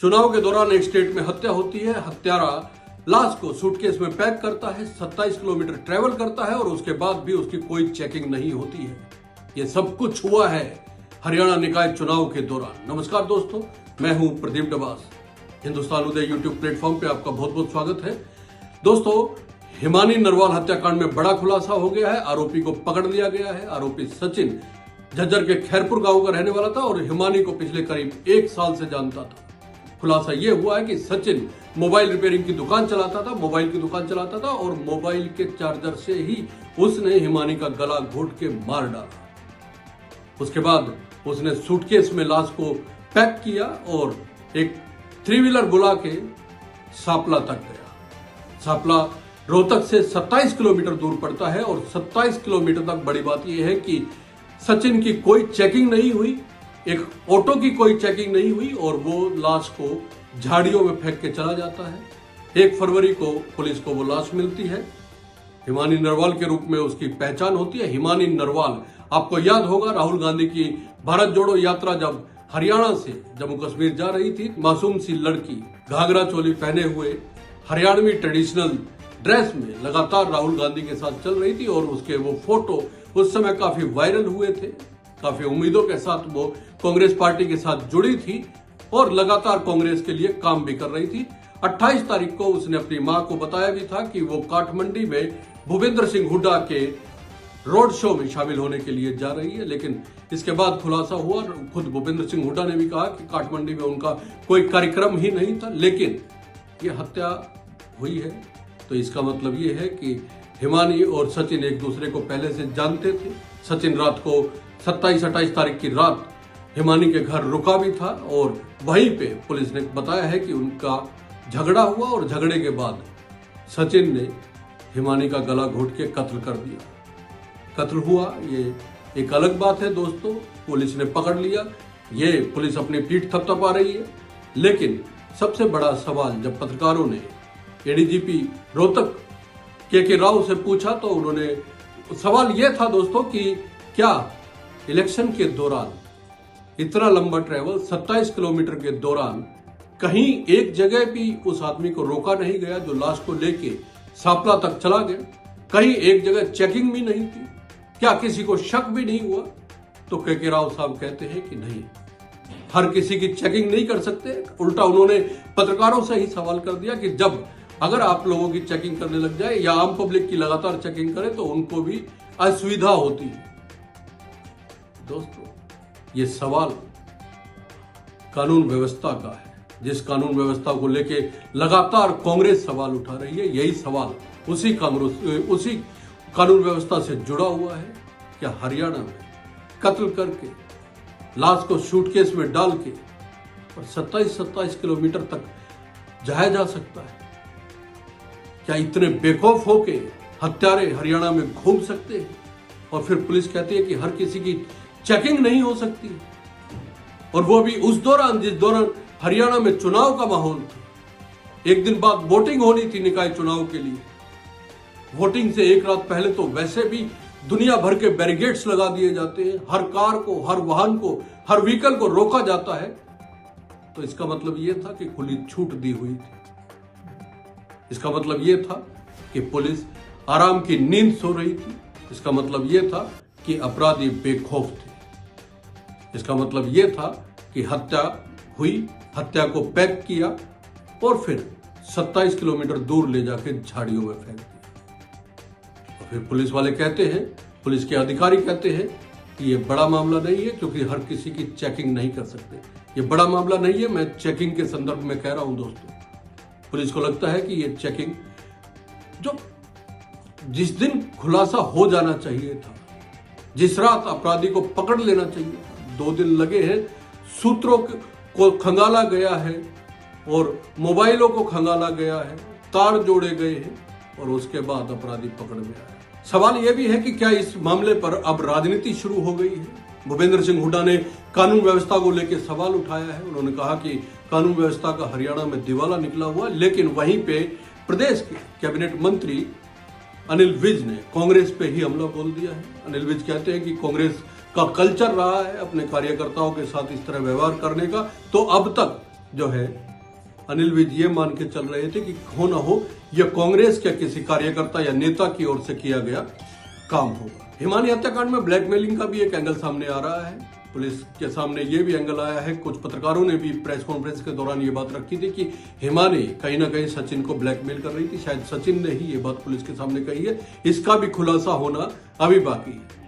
चुनाव के दौरान एक स्टेट में हत्या होती है। हत्यारा लाश को सूटकेस में पैक करता है, 27 किलोमीटर ट्रेवल करता है और उसके बाद भी उसकी कोई चेकिंग नहीं होती है। ये सब कुछ हुआ है हरियाणा निकाय चुनाव के दौरान। नमस्कार दोस्तों, मैं हूं प्रदीप डबास। हिंदुस्तान उदय यूट्यूब प्लेटफॉर्म पे आपका बहुत बहुत स्वागत है। दोस्तों, हिमानी नरवाल हत्याकांड में बड़ा खुलासा हो गया है। आरोपी को पकड़ लिया गया है। आरोपी सचिन झज्जर के खैरपुर गांव का रहने वाला था और हिमानी को पिछले करीब 1 साल से जानता था। खुलासा यह हुआ है कि सचिन मोबाइल रिपेयरिंग की दुकान चलाता था और मोबाइल के चार्जर से ही उसने हिमानी का गला घोट के मार डाला। उसके बाद उसने सूटकेस में लाश को पैक किया और एक 3 व्हीलर बुला के सापला तक गया। सापला रोहतक से 27 किलोमीटर दूर पड़ता है और 27 किलोमीटर तक बड़ी बात यह है कि सचिन की कोई चेकिंग नहीं हुई, एक ऑटो की कोई चेकिंग नहीं हुई और वो लाश को झाड़ियों में फेंक के चला जाता है। 1 फरवरी को पुलिस को वो लाश मिलती है। हिमानी नरवाल के रूप में उसकी पहचान होती है। हिमानी नरवाल, आपको याद होगा राहुल गांधी की भारत जोड़ो यात्रा जब हरियाणा से जम्मू कश्मीर जा रही थी, मासूम सी लड़की घाघरा चोली पहने हुए हरियाणवी ट्रेडिशनल ड्रेस में लगातार राहुल गांधी के साथ चल रही थी और उसके वो फोटो उस समय काफी वायरल हुए थे। काफी उम्मीदों के साथ वो कांग्रेस पार्टी के साथ जुड़ी थी और लगातार कांग्रेस के लिए काम भी कर रही थी। 28 तारीख को उसने अपनी मां को बताया भी था कि वो काठमंडी में भूपेंद्र सिंह हुड्डा के रोड शो में शामिल होने के लिए जा रही है। लेकिन इसके बाद खुलासा हुआ, खुद भूपेंद्र सिंह हुड्डा ने भी कहा कि काठमंडी में उनका कोई कार्यक्रम ही नहीं था। लेकिन ये हत्या हुई है तो इसका मतलब ये है कि हिमानी और सचिन एक दूसरे को पहले से जानते थे। सचिन रात को 27-28 तारीख की रात हिमानी के घर रुका भी था और वहीं पे पुलिस ने बताया है कि उनका झगड़ा हुआ और झगड़े के बाद सचिन ने हिमानी का गला घोट के कत्ल कर दिया। कत्ल हुआ ये एक अलग बात है दोस्तों, पुलिस ने पकड़ लिया, ये पुलिस अपनी पीठ थपथपा रही है। लेकिन सबसे बड़ा सवाल जब पत्रकारों ने एडीजीपी रोहतक के राव से पूछा तो उन्होंने सवाल यह था दोस्तों कि क्या इलेक्शन के दौरान इतना लंबा ट्रैवल 27 किलोमीटर के दौरान कहीं एक जगह भी उस आदमी को रोका नहीं गया जो लाश को लेके सापला तक चला गया? कहीं एक जगह चेकिंग भी नहीं की? क्या किसी को शक भी नहीं हुआ? तो के राव साहब कहते हैं कि नहीं, हर किसी की चेकिंग नहीं कर सकते। उल्टा उन्होंने पत्रकारों से ही सवाल कर दिया कि जब अगर आप लोगों की चेकिंग करने लग जाए या आम पब्लिक की लगातार चेकिंग करे तो उनको भी असुविधा होती है। दोस्तों, ये सवाल कानून व्यवस्था का है। जिस कानून व्यवस्था को लेके लगातार कांग्रेस सवाल उठा रही है, यही सवाल उसी कानून व्यवस्था से जुड़ा हुआ है। क्या हरियाणा में कत्ल करके लाश को सूटकेस में डाल के और 27 किलोमीटर तक जाया जा सकता है? क्या इतने बेखौफ होके हत्यारे हरियाणा में घूम सकते हैं? और फिर पुलिस कहती है कि हर किसी की चेकिंग नहीं हो सकती, और वो भी उस दौरान जिस दौरान हरियाणा में चुनाव का माहौल था। एक दिन बाद वोटिंग होनी थी निकाय चुनाव के लिए। वोटिंग से एक रात पहले तो वैसे भी दुनिया भर के बैरिकेड्स लगा दिए जाते हैं, हर कार को, हर वाहन को, हर व्हीकल को रोका जाता है। तो इसका मतलब यह था कि खुली छूट दी हुई थी। इसका मतलब यह था कि पुलिस आराम की नींद सो रही थी। इसका मतलब यह था कि अपराधी बेखौफ थे। इसका मतलब यह था कि हत्या हुई, हत्या को पैक किया और फिर 27 किलोमीटर दूर ले जाके झाड़ियों में फेंक दिया। और फिर पुलिस वाले कहते हैं, पुलिस के अधिकारी कहते हैं कि यह बड़ा मामला नहीं है क्योंकि हर किसी की चेकिंग नहीं कर सकते। यह बड़ा मामला नहीं है, मैं चेकिंग के संदर्भ में कह रहा हूं दोस्तों। पुलिस को लगता है कि यह चेकिंग जो जिस दिन खुलासा हो जाना चाहिए था, जिस रात अपराधी को पकड़ लेना चाहिए, 2 दिन लगे हैं। सूत्रों को खंगाला गया है और मोबाइलों को खंगाला गया है, तार जोड़े गए हैं और उसके बाद अपराधी पकड़ में आया। सवाल यह भी है कि क्या इस मामले पर अब राजनीति शुरू हो गई है? भूपेंद्र सिंह हुड्डा ने कानून व्यवस्था को लेकर सवाल उठाया है। उन्होंने कहा कि कानून व्यवस्था का हरियाणा में दिवाला निकला हुआ, लेकिन वहीं पे प्रदेश के कैबिनेट मंत्री अनिल विज ने कांग्रेस पे ही हमला बोल दिया है। अनिल विज कहते हैं कि कांग्रेस का कल्चर रहा है अपने कार्यकर्ताओं के साथ इस तरह व्यवहार करने का, तो अब तक जो है अनिल विज ये मान के चल रहे थे कि हो ना हो यह कांग्रेस के किसी कार्यकर्ता या नेता की ओर से किया गया काम होगा। हिमानी हत्याकांड में ब्लैकमेलिंग का भी एक एंगल सामने आ रहा है। पुलिस के सामने ये भी एंगल आया है। कुछ पत्रकारों ने भी प्रेस कॉन्फ्रेंस के दौरान ये बात रखी थी कि हिमानी कहीं ना कहीं सचिन को ब्लैकमेल कर रही थी। शायद सचिन ने ही ये बात पुलिस के सामने कही है। इसका भी खुलासा होना अभी बाकी है।